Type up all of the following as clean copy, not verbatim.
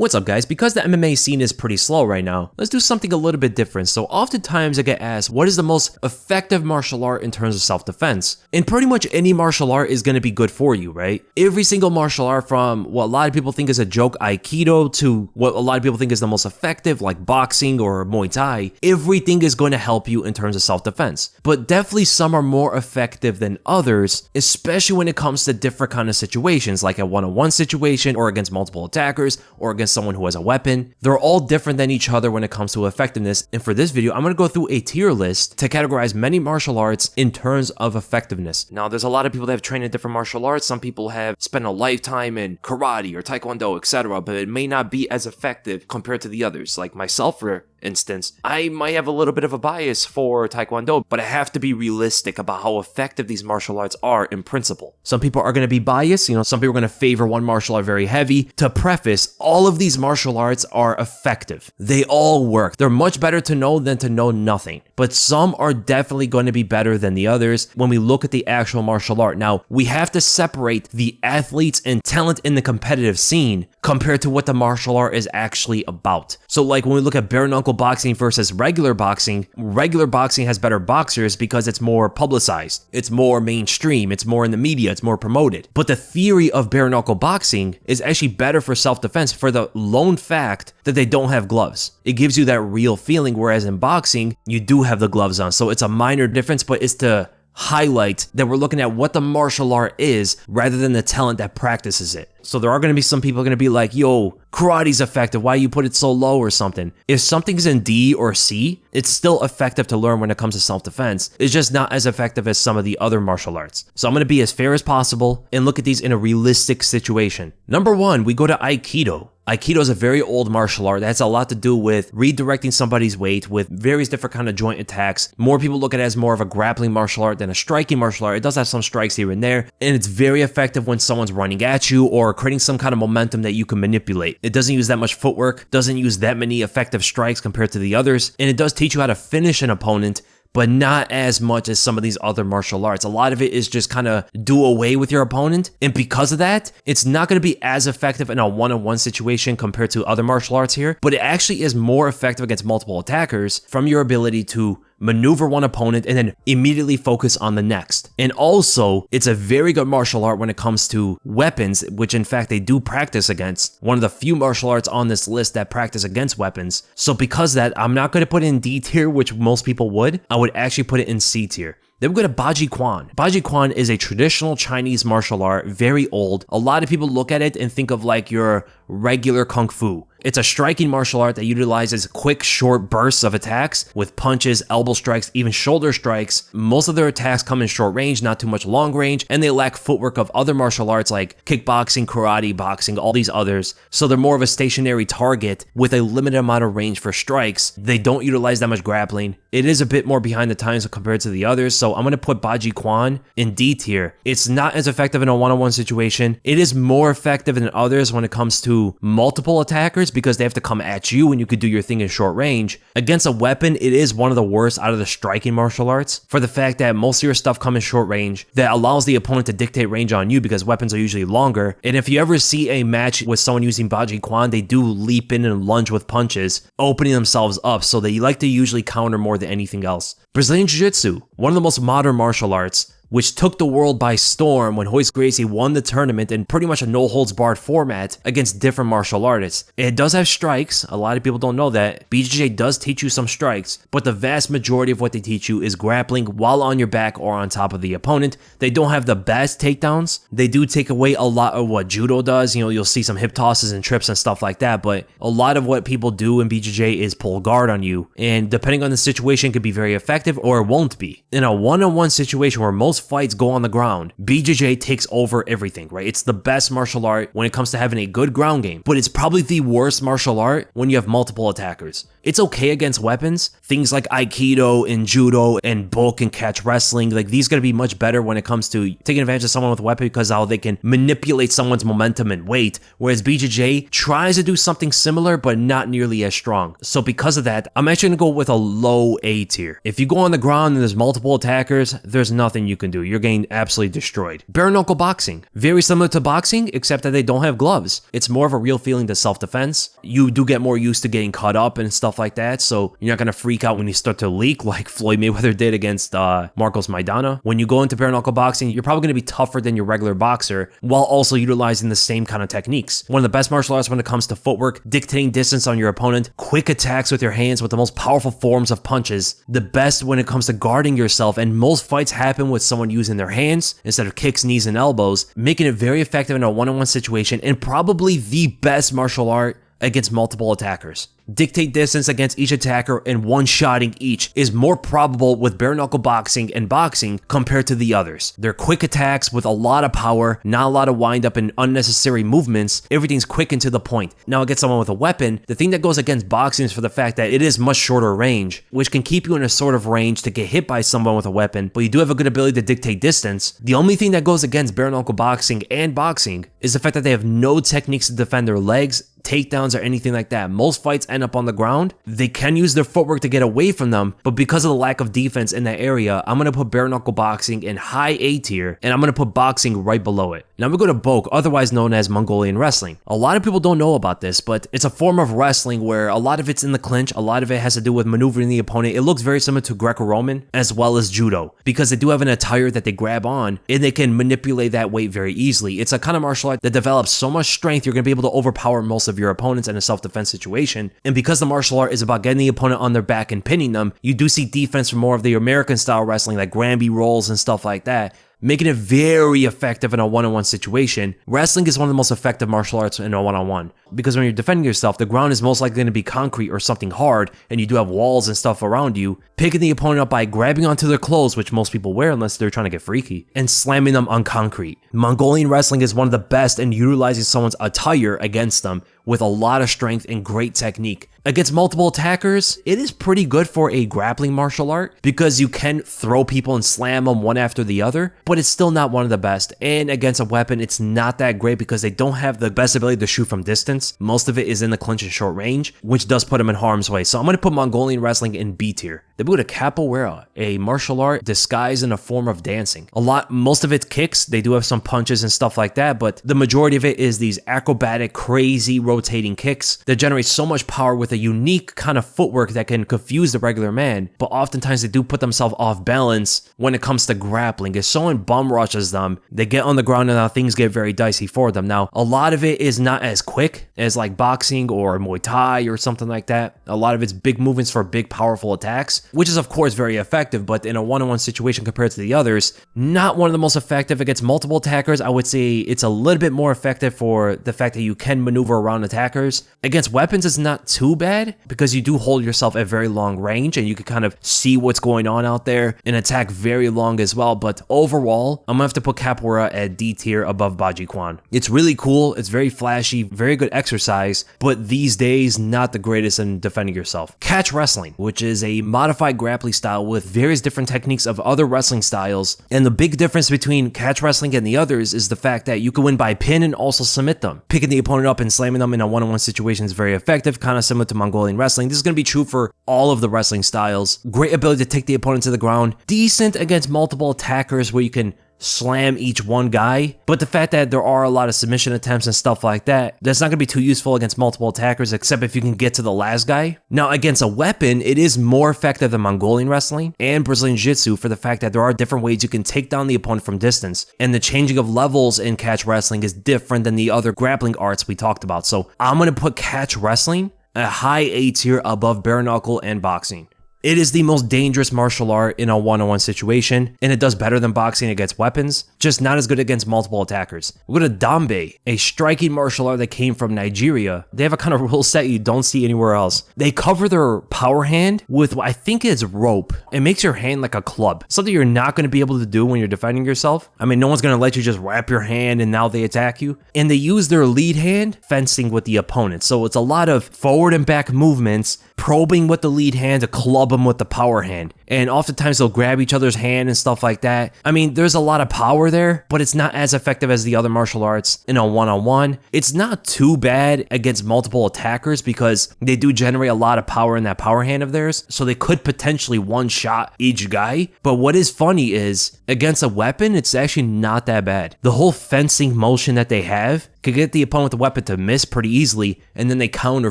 What's up guys, because the MMA scene is pretty slow right now, let's do something a little bit different. So oftentimes I get asked, what is the most effective martial art in terms of self-defense? And pretty much any martial art is going to be good for you, right? Every single martial art, from what a lot of people think is a joke, Aikido, to what a lot of people think is the most effective, like boxing or Muay Thai, everything is going to help you in terms of self-defense. But definitely some are more effective than others, especially when it comes to different kind of situations, like a one-on-one situation or against multiple attackers or against someone who has a weapon. They're all different than each other when it comes to effectiveness, and for this video I'm going to go through a tier list to categorize many martial arts in terms of effectiveness. Now there's a lot of people that have trained in different martial arts. Some people have spent a lifetime in karate or taekwondo, etc., but it may not be as effective compared to the others. Like myself, for instance, I might have a little bit of a bias for taekwondo, but I have to be realistic about how effective these martial arts are in principle. Some people are going to be biased, some people are going to favor one martial art very heavy. To preface, all of these martial arts are effective. They all work. They're much better to know than to know nothing, but some are definitely going to be better than the others when we look at the actual martial art. Now, we have to separate the athletes and talent in the competitive scene compared to what the martial art is actually about. So like when we look at bare knuckle boxing versus regular boxing has better boxers because it's more publicized, it's more mainstream, it's more in the media, it's more promoted. But the theory of bare knuckle boxing is actually better for self-defense for the lone fact that they don't have gloves. It gives you that real feeling, whereas in boxing, you do have the gloves on. So it's a minor difference, but it's to highlight that we're looking at what the martial art is rather than the talent that practices it. So there are going to be some people going to be like, yo, karate's effective, why you put it so low or something. If something's in D or C, it's still effective to learn when it comes to self-defense. It's just not as effective as some of the other martial arts. So I'm going to be as fair as possible and look at these in a realistic situation. Number one, we go to Aikido. Aikido is a very old martial art that has a lot to do with redirecting somebody's weight with various different kind of joint attacks. More people look at it as more of a grappling martial art than a striking martial art. It does have some strikes here and there, and it's very effective when someone's running at you or creating some kind of momentum that you can manipulate. It doesn't use that much footwork, doesn't use that many effective strikes compared to the others, and it does teach you how to finish an opponent, but not as much as some of these other martial arts. A lot of it is just kind of do away with your opponent, and because of that, it's not going to be as effective in a one-on-one situation compared to other martial arts here, but it actually is more effective against multiple attackers from your ability to maneuver one opponent and then immediately focus on the next. And also, it's a very good martial art when it comes to weapons, which in fact they do practice against. One of the few martial arts on this list that practice against weapons. So because of that, I'm not going to put it in D tier, which most people would. I would actually put it in C tier. Then we go to Baji Quan. Baji Quan is a traditional Chinese martial art, very old. A lot of people look at it and think of like your regular kung fu. It's a striking martial art that utilizes quick, short bursts of attacks with punches, elbow strikes, even shoulder strikes. Most of their attacks come in short range, not too much long range, and they lack footwork of other martial arts like kickboxing, karate, boxing, all these others. So they're more of a stationary target with a limited amount of range for strikes. They don't utilize that much grappling. It is a bit more behind the times compared to the others, so I'm going to put Baji Quan in D tier. It's not as effective in a one-on-one situation. It is more effective than others when it comes to multiple attackers because they have to come at you and you could do your thing in short range. Against a weapon, it is one of the worst out of the striking martial arts for the fact that most of your stuff comes in short range that allows the opponent to dictate range on you because weapons are usually longer. And if you ever see a match with someone using Baji Quan, they do leap in and lunge with punches, opening themselves up, so they like to usually counter more than anything else. Brazilian Jiu-Jitsu, one of the most modern martial arts, which took the world by storm when Royce Gracie won the tournament in pretty much a no-holds-barred format against different martial artists. It does have strikes. A lot of people don't know that. BJJ does teach you some strikes, but the vast majority of what they teach you is grappling while on your back or on top of the opponent. They don't have the best takedowns. They do take away a lot of what judo does. You'll see some hip tosses and trips and stuff like that, but a lot of what people do in BJJ is pull guard on you, and depending on the situation, it could be very effective or it won't be. In a one-on-one situation where most fights go on the ground, BJJ takes over everything, right? It's the best martial art when it comes to having a good ground game, but it's probably the worst martial art when you have multiple attackers. It's okay against weapons. Things like Aikido and Judo and book and catch wrestling, like these gotta be much better when it comes to taking advantage of someone with a weapon because how they can manipulate someone's momentum and weight, whereas BJJ tries to do something similar but not nearly as strong. So because of that, I'm actually gonna go with a low A tier. If you go on the ground and there's multiple attackers, there's nothing you can can do. You're getting absolutely destroyed. Bare knuckle boxing. Very similar to boxing, except that they don't have gloves. It's more of a real feeling to self-defense. You do get more used to getting cut up and stuff like that, so you're not going to freak out when you start to leak like Floyd Mayweather did against Marcos Maidana. When you go into bare knuckle boxing, you're probably going to be tougher than your regular boxer while also utilizing the same kind of techniques. One of the best martial arts when it comes to footwork, dictating distance on your opponent, quick attacks with your hands with the most powerful forms of punches, the best when it comes to guarding yourself, and most fights happen with someone using their hands instead of kicks, knees, and elbows, making it very effective in a one-on-one situation, and probably the best martial art against multiple attackers. Dictate distance against each attacker and one-shotting each is more probable with bare knuckle boxing and boxing compared to the others. They're quick attacks with a lot of power, not a lot of wind up and unnecessary movements. Everything's quick and to the point. Now against someone with a weapon, the thing that goes against boxing is for the fact that it is much shorter range, which can keep you in a sort of range to get hit by someone with a weapon, but you do have a good ability to dictate distance. The only thing that goes against bare knuckle boxing and boxing is the fact that they have no techniques to defend their legs, takedowns, or anything like that. Most fights end up on the ground. They can use their footwork to get away from them, but because of the lack of defense in that area, I'm going to put bare knuckle boxing in high A tier, and I'm going to put boxing right below it. Now I'm going to go to Boke, otherwise known as Mongolian wrestling. A lot of people don't know about this, but it's a form of wrestling where a lot of it's in the clinch, a lot of it has to do with maneuvering the opponent. It looks very similar to Greco-Roman as well as Judo, because they do have an attire that they grab on, and they can manipulate that weight very easily. It's a kind of martial art that develops so much strength, you're going to be able to overpower most of your opponents in a self-defense situation. And because the martial art is about getting the opponent on their back and pinning them, you do see defense from more of the American style wrestling like Granby rolls and stuff like that, making it very effective in a one-on-one situation. Wrestling is one of the most effective martial arts in a one-on-one, because when you're defending yourself, the ground is most likely going to be concrete or something hard, and you do have walls and stuff around you. Picking the opponent up by grabbing onto their clothes, which most people wear unless they're trying to get freaky, and slamming them on concrete. Mongolian wrestling is one of the best in utilizing someone's attire against them with a lot of strength and great technique. Against multiple attackers, it is pretty good for a grappling martial art because you can throw people and slam them one after the other, but it's still not one of the best. And against a weapon, it's not that great because they don't have the best ability to shoot from distance. Most of it is in the clinch and short range, which does put them in harm's way. So I'm going to put Mongolian wrestling in B tier. Then we go to capoeira, a martial art disguised in a form of dancing. Most of it's kicks. They do have some punches and stuff like that, but the majority of it is these acrobatic, crazy, rotating kicks that generate so much power with a unique kind of footwork that can confuse the regular man, but oftentimes they do put themselves off balance when it comes to grappling. If someone bum rushes them, they get on the ground and now things get very dicey for them. Now, a lot of it is not as quick as like boxing or Muay Thai or something like that. A lot of it's big movements for big, powerful attacks, which is of course very effective, but in a one-on-one situation compared to the others, not one of the most effective. Against multiple attackers, I would say it's a little bit more effective for the fact that you can maneuver around attackers. Against weapons, it's not too bad because you do hold yourself at very long range and you can kind of see what's going on out there and attack very long as well. But overall, I'm gonna have to put capoeira at D tier above Baji Kwan. It's really cool, it's very flashy, very good exercise, but these days, not the greatest in defending yourself. Catch wrestling, which is a modified grappling style with various different techniques of other wrestling styles. And the big difference between catch wrestling and the others is the fact that you can win by pin and also submit them. Picking the opponent up and slamming them in a one-on-one situation is very effective, kind of similar to Mongolian wrestling. This is going to be true for all of the wrestling styles. Great ability to take the opponent to the ground. Decent against multiple attackers where you can slam each one guy, but the fact that there are a lot of submission attempts and stuff like that, that's not going to be too useful against multiple attackers except if you can get to the last guy. Now against a weapon, it is more effective than Mongolian wrestling and Brazilian Jiu-Jitsu for the fact that there are different ways you can take down the opponent from distance, and the changing of levels in catch wrestling is different than the other grappling arts we talked about. So I'm going to put catch wrestling a high A tier above bare knuckle and boxing. It is the most dangerous martial art in a one-on-one situation, and it does better than boxing against weapons, just not as good against multiple attackers. We go to Dambe, a striking martial art that came from Nigeria. They have a kind of rule set you don't see anywhere else. They cover their power hand with what I think is rope. It makes your hand like a club, something you're not going to be able to do when you're defending yourself. I mean, no one's going to let you just wrap your hand and now they attack you. And they use their lead hand fencing with the opponent. So it's a lot of forward and back movements, probing with the lead hand to club them with the power hand. And oftentimes they'll grab each other's hand and stuff like that. I mean, there's a lot of power there, but it's not as effective as the other martial arts in a one-on-one. It's not too bad against multiple attackers because they do generate a lot of power in that power hand of theirs, so they could potentially one-shot each guy. But what is funny is, against a weapon, it's actually not that bad. The whole fencing motion that they have could get the opponent with the weapon to miss pretty easily, and then they counter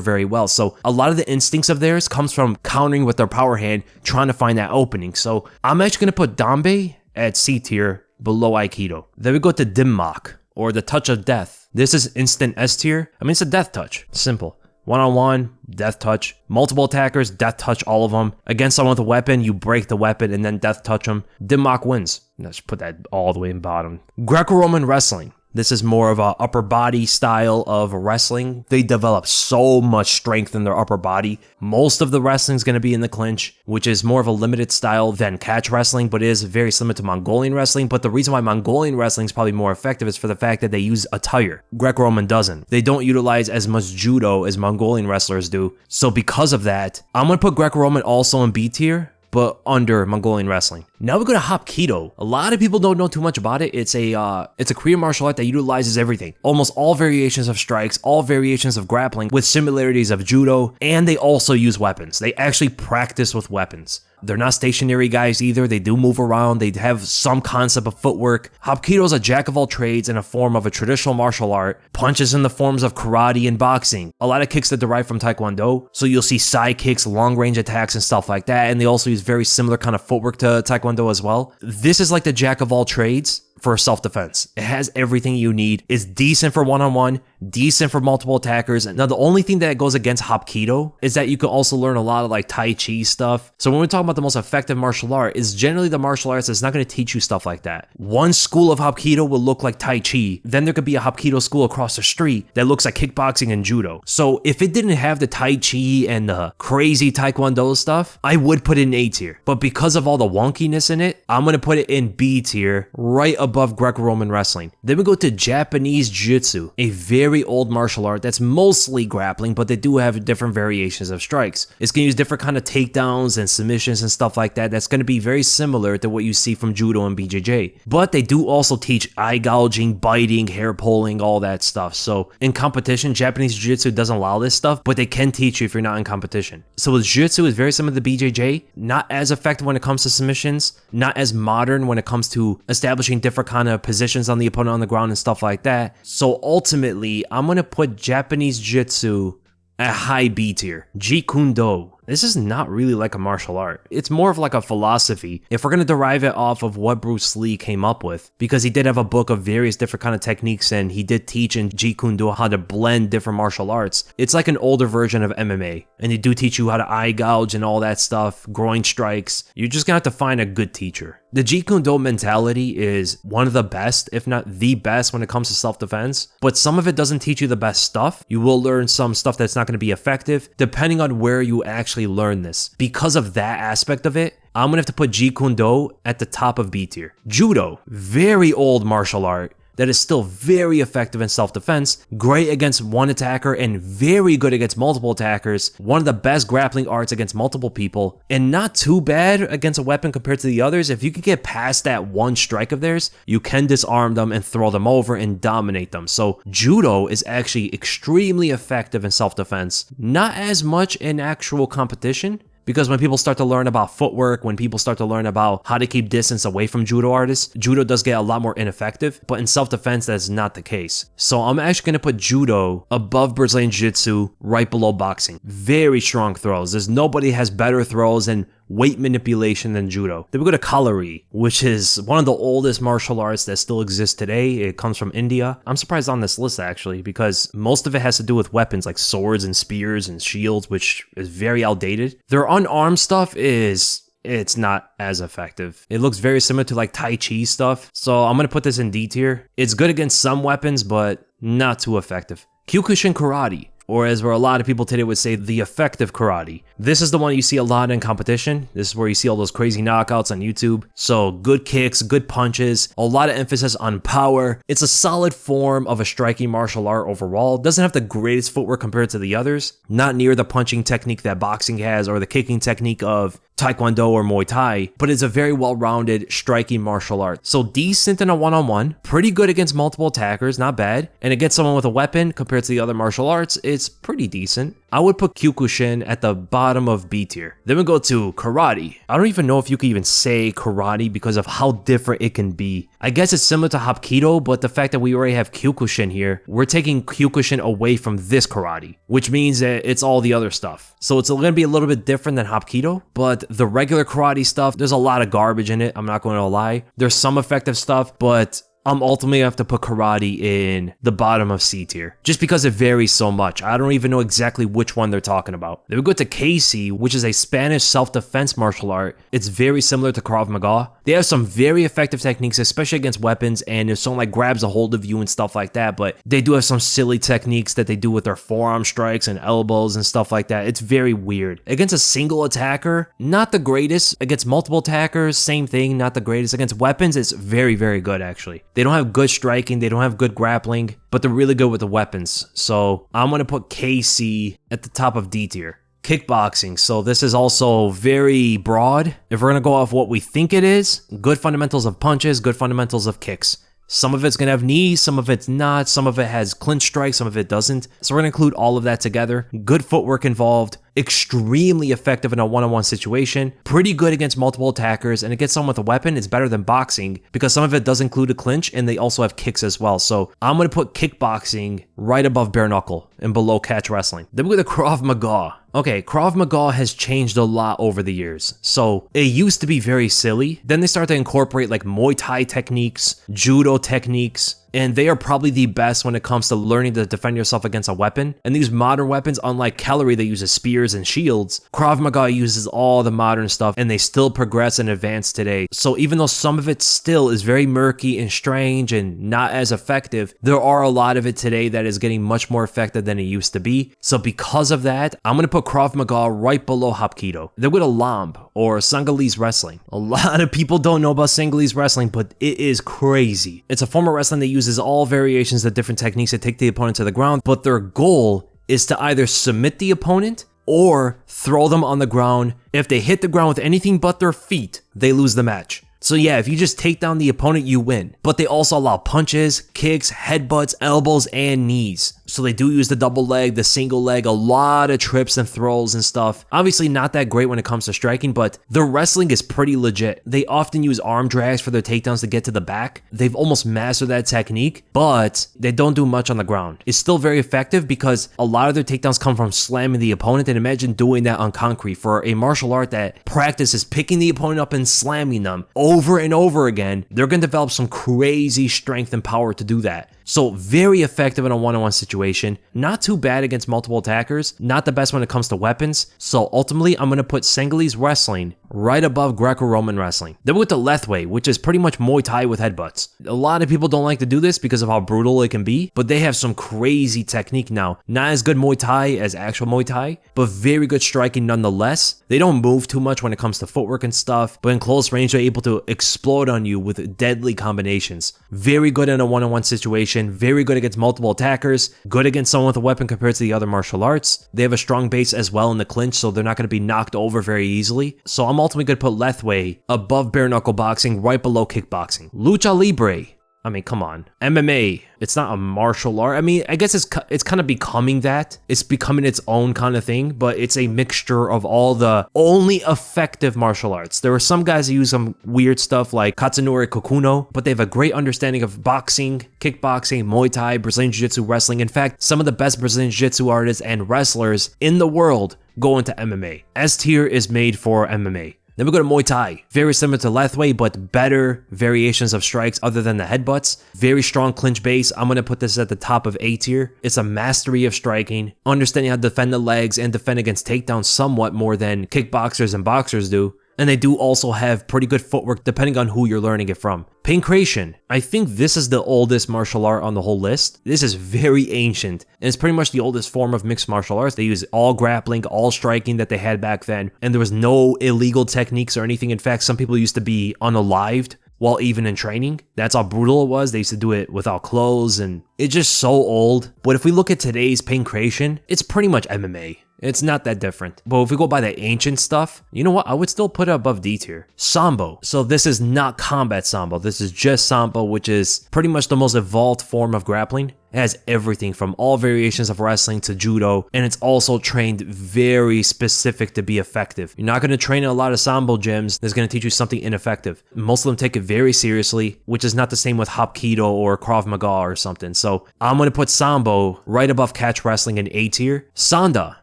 very well. So a lot of the instincts of theirs comes from countering with their power hand, trying to find that opening. So I'm actually going to put Danbei at C tier below Aikido. Then we go to Dimmak, or the Touch of Death. This is instant S tier. I mean, it's a death touch. Simple. One-on-one, death touch. Multiple attackers, death touch all of them. Against someone with a weapon, you break the weapon and then death touch them. Dimmak wins. Let's put that all the way in bottom. Greco-Roman wrestling. This is more of a upper body style of wrestling. They develop so much strength in their upper body. Most of the wrestling is going to be in the clinch, which is more of a limited style than catch wrestling, but it is very similar to Mongolian wrestling. But the reason why Mongolian wrestling is probably more effective is for the fact that they use attire. Greco-Roman doesn't. They don't utilize as much judo as Mongolian wrestlers do. So because of that, I'm going to put Greco-Roman also in B tier, but under Mongolian wrestling. Now we go to Hapkido. A lot of people don't know too much about it. It's a Korean martial art that utilizes everything. Almost all variations of strikes, all variations of grappling with similarities of judo, and they also use weapons. They actually practice with weapons. They're not stationary guys either. They do move around. They have some concept of footwork. Hapkido is a jack of all trades in a form of a traditional martial art. Punches in the forms of karate and boxing. A lot of kicks that derive from Taekwondo. So you'll see side kicks, long range attacks and stuff like that. And they also use very similar kind of footwork to Taekwondo as well. This is like the jack of all trades for self-defense. It has everything you need. It's decent for one-on-one, decent for multiple attackers. Now, the only thing that goes against Hapkido is that you can also learn a lot of like Tai Chi stuff. So when we're talking about the most effective martial art, it's generally the martial arts that's not going to teach you stuff like that. One school of Hapkido will look like Tai Chi. Then there could be a Hapkido school across the street that looks like kickboxing and judo. So if it didn't have the Tai Chi and the crazy Taekwondo stuff, I would put it in A tier. But because of all the wonkiness in it, I'm going to put it in B tier, right above Greco-Roman wrestling. Then we go to Japanese Jiu-Jitsu, a very old martial art that's mostly grappling, but they do have different variations of strikes. It's going to use different kind of takedowns and submissions and stuff like that. That's going to be very similar to what you see from judo and BJJ. But they do also teach eye gouging, biting, hair pulling, all that stuff. So in competition, Japanese Jiu-Jitsu doesn't allow this stuff, but they can teach you if you're not in competition. So with Jiu-Jitsu, it's very similar to BJJ, not as effective when it comes to submissions, not as modern when it comes to establishing different kind of positions on the opponent on the ground and stuff like that. So ultimately, I'm going to put Japanese Jiu-Jitsu at high B tier. Jeet Kune Do. This is not really like a martial art. It's more of like a philosophy. If we're going to derive it off of what Bruce Lee came up with, because he did have a book of various different kind of techniques and he did teach in Jeet Kune Do how to blend different martial arts. It's like an older version of MMA. And they do teach you how to eye gouge and all that stuff, groin strikes. You're just going to have to find a good teacher. The Jeet Kune Do mentality is one of the best, if not the best, when it comes to self-defense. But some of it doesn't teach you the best stuff. You will learn some stuff that's not going to be effective, depending on where you actually learn this. Because of that aspect of it, I'm gonna have to put Jeet Kune Do at the top of B tier. Judo, very old martial art that is still very effective in self-defense, great against one attacker and very good against multiple attackers, one of the best grappling arts against multiple people, and not too bad against a weapon compared to the others. If you can get past that one strike of theirs, you can disarm them and throw them over and dominate them. So Judo is actually extremely effective in self-defense, not as much in actual competition, because when people start to learn about footwork, when people start to learn about how to keep distance away from judo artists, judo does get a lot more ineffective, but in self-defense, that's not the case. So I'm actually going to put judo above Brazilian Jiu-Jitsu, right below boxing. Very strong throws. There's nobody has better throws and weight manipulation than judo. Then we go to Kalari, which is one of the oldest martial arts that still exists today. It comes from India. I'm surprised on this list actually, because most of it has to do with weapons like swords and spears and shields, which is very outdated. Their unarmed stuff it's not as effective. It looks very similar to like Tai Chi stuff. So I'm going to put this in D tier. It's good against some weapons, but not too effective. Kyokushin Karate. or as where a lot of people today would say, the effective karate. This is the one you see a lot in competition. This is where you see all those crazy knockouts on YouTube. So good kicks, good punches, a lot of emphasis on power. It's a solid form of a striking martial art overall. Doesn't have the greatest footwork compared to the others. Not near the punching technique that boxing has or the kicking technique of Taekwondo or Muay Thai, but it's a very well-rounded striking martial art. So decent in a one-on-one, pretty good against multiple attackers, not bad. And against someone with a weapon compared to the other martial arts, it's pretty decent. I would put Kyokushin at the bottom of B tier. Then we go to karate. I don't even know if you could even say karate because of how different it can be. I guess it's similar to Hapkido, but the fact that we already have Kyokushin here, we're taking Kyokushin away from this karate, which means that it's all the other stuff. So it's going to be a little bit different than Hapkido, but the regular karate stuff, there's a lot of garbage in it. I'm not going to lie. There's some effective stuff, but I'm ultimately going to have to put karate in the bottom of C tier, just because it varies so much. I don't even know exactly which one they're talking about. Then we go to KC, which is a Spanish self-defense martial art. It's very similar to Krav Maga. They have some very effective techniques, especially against weapons, and if someone like grabs a hold of you and stuff like that, but they do have some silly techniques that they do with their forearm strikes and elbows and stuff like that. It's very weird. Against a single attacker, not the greatest. Against multiple attackers, same thing, not the greatest. Against weapons, it's very, very good actually. They don't have good striking, they don't have good grappling, but they're really good with the weapons. So I'm going to put KC at the top of D tier. Kickboxing. So this is also very broad. If we're going to go off what we think it is, good fundamentals of punches, good fundamentals of kicks. Some of it's going to have knees, some of it's not, some of it has clinch strikes, some of it doesn't. So we're going to include all of that together. Good footwork involved, extremely effective in a one-on-one situation, pretty good against multiple attackers, and against someone with a weapon, it's better than boxing because some of it does include a clinch and they also have kicks as well. So I'm going to put kickboxing right above bare knuckle and below catch wrestling. Then we go to Krav Maga. Okay, Krav Maga has changed a lot over the years. So it used to be very silly. Then they started to incorporate like Muay Thai techniques, judo techniques, and they are probably the best when it comes to learning to defend yourself against a weapon. And these modern weapons, unlike Calorie that uses spears and shields, Krav Maga uses all the modern stuff and they still progress and advance today. So even though some of it still is very murky and strange and not as effective, there are a lot of it today that is getting much more effective than it used to be. So because of that, I'm going to put Krav Maga right below Hapkido. Then we go to Lamb or Senegalese wrestling. A lot of people don't know about Senegalese wrestling, but it is crazy. It's a form of wrestling that uses all variations of different techniques to take the opponent to the ground, but their goal is to either submit the opponent or throw them on the ground. If they hit the ground with anything but their feet, they lose the match. So yeah, if you just take down the opponent, you win. But they also allow punches, kicks, headbutts, elbows, and knees. So they do use the double leg, the single leg, a lot of trips and throws and stuff. Obviously not that great when it comes to striking, but their wrestling is pretty legit. They often use arm drags for their takedowns to get to the back. They've almost mastered that technique, but they don't do much on the ground. It's still very effective because a lot of their takedowns come from slamming the opponent, and imagine doing that on concrete for a martial art that practices picking the opponent up and slamming them over and over again. They're going to develop some crazy strength and power to do that. So very effective in a one-on-one situation, not too bad against multiple attackers, not the best when it comes to weapons. So ultimately, I'm going to put Senegalese wrestling right above Greco-Roman wrestling. Then we go to Lethwei, which is pretty much Muay Thai with headbutts. A lot of people don't like to do this because of how brutal it can be, but they have some crazy technique now. Not as good Muay Thai as actual Muay Thai, but very good striking nonetheless. They don't move too much when it comes to footwork and stuff, but in close range, they're able to explode on you with deadly combinations. Very good in a one-on-one situation. Very good against multiple attackers, good against someone with a weapon compared to the other martial arts. They have a strong base as well in the clinch, so they're not going to be knocked over very easily. So I'm ultimately going to put Lethwei above bare knuckle boxing, right below kickboxing. Lucha Libre. I mean, come on. MMA, it's not a martial art. I mean, I guess it's kind of becoming that. It's becoming its own kind of thing, but it's a mixture of all the only effective martial arts. There are some guys that use some weird stuff like Katsunori Kokuno, but they have a great understanding of boxing, kickboxing, Muay Thai, Brazilian Jiu-Jitsu, wrestling. In fact, some of the best Brazilian Jiu-Jitsu artists and wrestlers in the world go into MMA. S tier is made for MMA. Then we go to Muay Thai. Very similar to Lethwei, but better variations of strikes other than the headbutts. Very strong clinch base. I'm going to put this at the top of A tier. It's a mastery of striking, understanding how to defend the legs and defend against takedowns somewhat more than kickboxers and boxers do. And they do also have pretty good footwork depending on who you're learning it from. Pancration. I think this is the oldest martial art on the whole list. This is very ancient, and it's pretty much the oldest form of mixed martial arts. They use all grappling, all striking that they had back then, and there was no illegal techniques or anything. In fact, some people used to be unalived while even in training. That's how brutal it was. They used to do it without clothes, and it's just so old. But if we look at today's pancration, it's pretty much MMA. It's not that different. But if we go by the ancient stuff, you know what? I would still put it above D tier. Sambo. So this is not combat Sambo. This is just Sambo, which is pretty much the most evolved form of grappling. It has everything from all variations of wrestling to judo, and it's also trained very specific to be effective. You're not going to train in a lot of Sambo gyms that's going to teach you something ineffective. Most of them take it very seriously, which is not the same with Hapkido or Krav Maga or something. So I'm going to put Sambo right above catch wrestling in A tier. Sanda,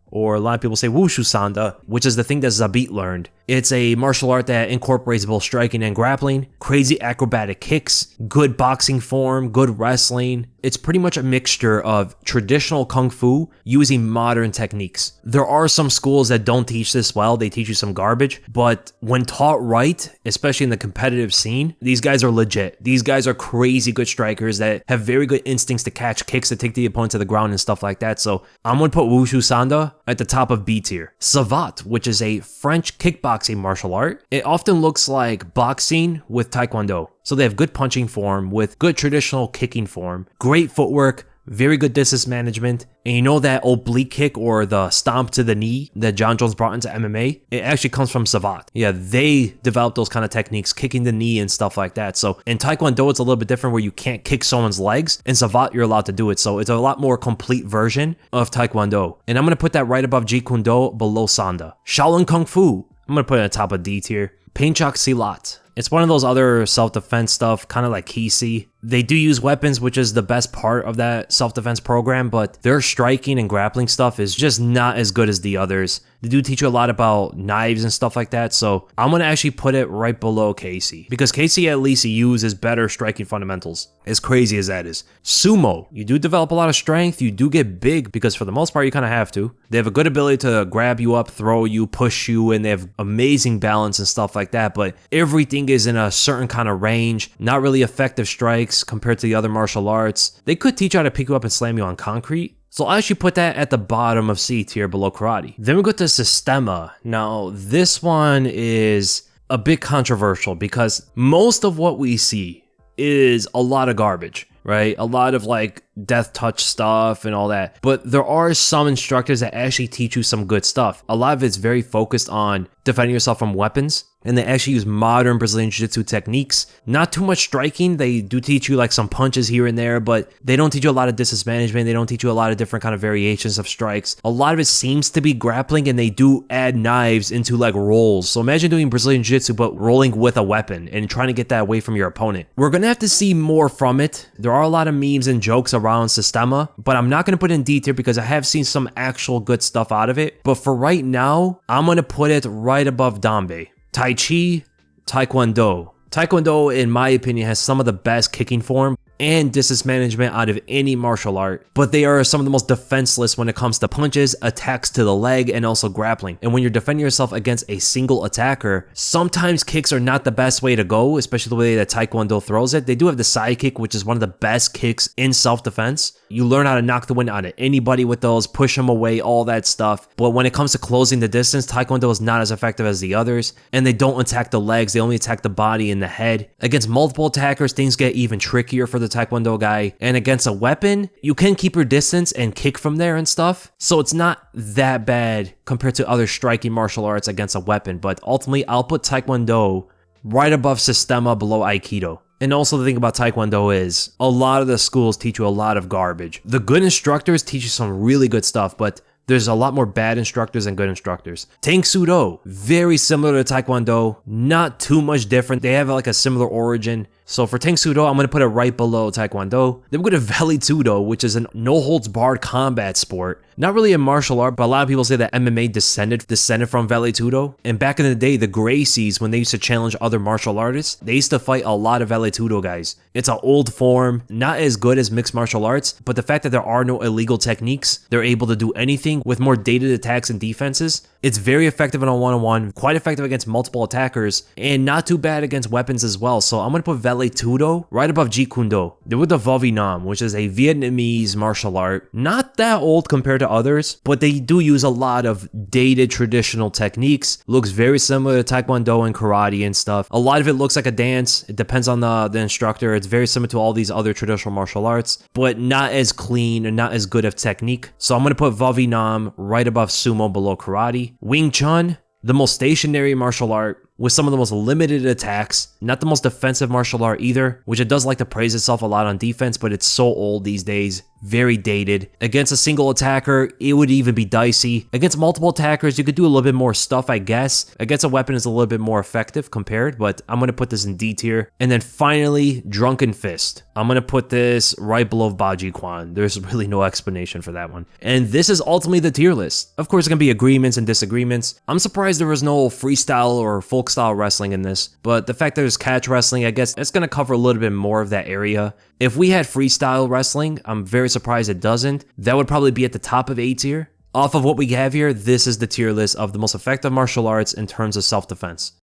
or a lot of people say Wushu Sanda, which is the thing that Zabit learned. It's a martial art that incorporates both striking and grappling, crazy acrobatic kicks, good boxing form, good wrestling. It's pretty much a mixture of traditional kung fu using modern techniques. There are some schools that don't teach this well, they teach you some garbage, but when taught right, especially in the competitive scene, these guys are legit. These guys are crazy good strikers that have very good instincts to catch kicks, to take the opponent to the ground and stuff like that. So I'm going to put Wushu Sanda at the top of B tier. Savate, which is a French kickboxing martial art. It often looks like boxing with Taekwondo. So they have good punching form with good traditional kicking form, great footwork, very good distance management, and you know that oblique kick or the stomp to the knee that John Jones brought into MMA? It actually comes from Savate. Yeah, they developed those kind of techniques, kicking the knee and stuff like that. So in Taekwondo, it's a little bit different where you can't kick someone's legs. In Savate, you're allowed to do it. So it's a lot more complete version of Taekwondo. And I'm going to put that right above Jeet Kune Do, below Sanda. Shaolin Kung Fu, I'm going to put it at the top of D tier. Pencak Silat. It's one of those other self-defense stuff, kind of like Kisi. They do use weapons, which is the best part of that self-defense program, but their striking and grappling stuff is just not as good as the others. They do teach you a lot about knives and stuff like that, so I'm going to actually put it right below Casey, because Casey at least uses better striking fundamentals, as crazy as that is. Sumo, you do develop a lot of strength, you do get big, because for the most part you kind of have to. They have a good ability to grab you up, throw you, push you, and they have amazing balance and stuff like that, but everything is in a certain kind of range, not really effective strikes compared to the other martial arts. They could teach you how to pick you up and slam you on concrete. So I'll actually put that at the bottom of C tier below karate. Then we go to Sistema. Now this one is a bit controversial because most of what we see is a lot of garbage, right? A lot of like death touch stuff and all that. But there are some instructors that actually teach you some good stuff. A lot of it's very focused on defending yourself from weapons, and they actually use modern Brazilian Jiu-Jitsu techniques. Not too much striking. They do teach you like some punches here and there, but they don't teach you a lot of distance management. They don't teach you a lot of different kind of variations of strikes. A lot of it seems to be grappling, and they do add knives into like rolls. So imagine doing Brazilian Jiu-Jitsu, but rolling with a weapon and trying to get that away from your opponent. We're going to have to see more from it. There are a lot of memes and jokes around Sistema, but I'm not going to put it in D tier because I have seen some actual good stuff out of it. But for right now, I'm going to put it right above Dambe. Tai Chi, Taekwondo. Taekwondo, in my opinion, has some of the best kicking form and distance management out of any martial art, but they are some of the most defenseless when it comes to punches, attacks to the leg, and also grappling. And when you're defending yourself against a single attacker, sometimes kicks are not the best way to go, especially the way that Taekwondo throws it. They do have the side kick, which is one of the best kicks in self-defense. You learn how to knock the wind out of anybody with those, push them away, all that stuff. But when it comes to closing the distance, Taekwondo is not as effective as the others, and they don't attack the legs, they only attack the body and the head. Against multiple attackers, things get even trickier for the Taekwondo guy, and against a weapon, you can keep your distance and kick from there and stuff, so it's not that bad compared to other striking martial arts against a weapon. But ultimately, I'll put Taekwondo right above Sistema, below Aikido. And also the thing about Taekwondo is a lot of the schools teach you a lot of garbage. The good instructors teach you some really good stuff, but there's a lot more bad instructors than good instructors. Tang Soo Do, very similar to Taekwondo, not too much different. They have like a similar origin. So for Tang Soo Do, I'm going to put it right below Taekwondo. Then we go to Valley Tudo, which is a no-holds-barred combat sport. Not really a martial art, but a lot of people say that MMA descended from Valley Tudo. And back in the day, the Gracies, when they used to challenge other martial artists, they used to fight a lot of Valley Tudo guys. It's an old form, not as good as mixed martial arts, but the fact that there are no illegal techniques, they're able to do anything with more dated attacks and defenses. It's very effective in a one-on-one, quite effective against multiple attackers, and not too bad against weapons as well. So I'm going to put Valley Tudo right above Jeet Kune Do. Then with the Vo Vi Nam, which is a Vietnamese martial art, not that old compared to others, but they do use a lot of dated traditional techniques. Looks very similar to Taekwondo and karate and stuff. A lot of it looks like a dance. It depends on the instructor. It's very similar to all these other traditional martial arts, but not as clean and not as good of technique. So I'm going to put Vo Vi Nam right above Sumo, below karate. Wing Chun, the most stationary martial art with some of the most limited attacks, not the most defensive martial art either, which it does like to praise itself a lot on defense, but it's so old these days, very dated. Against a single attacker, it would even be dicey. Against multiple attackers, you could do a little bit more stuff, I guess. Against a weapon is a little bit more effective compared, but I'm going to put this in D tier. And then finally, Drunken Fist. I'm going to put this right below Baji Kwan. There's really no explanation for that one. And this is ultimately the tier list. Of course, there's going to be agreements and disagreements. I'm surprised there was no freestyle or folk style wrestling in this, but the fact that there's catch wrestling, I guess it's going to cover a little bit more of that area. If we had freestyle wrestling, I'm very surprised it doesn't. That would probably be at the top of A tier. Off of what we have here, this is the tier list of the most effective martial arts in terms of self-defense.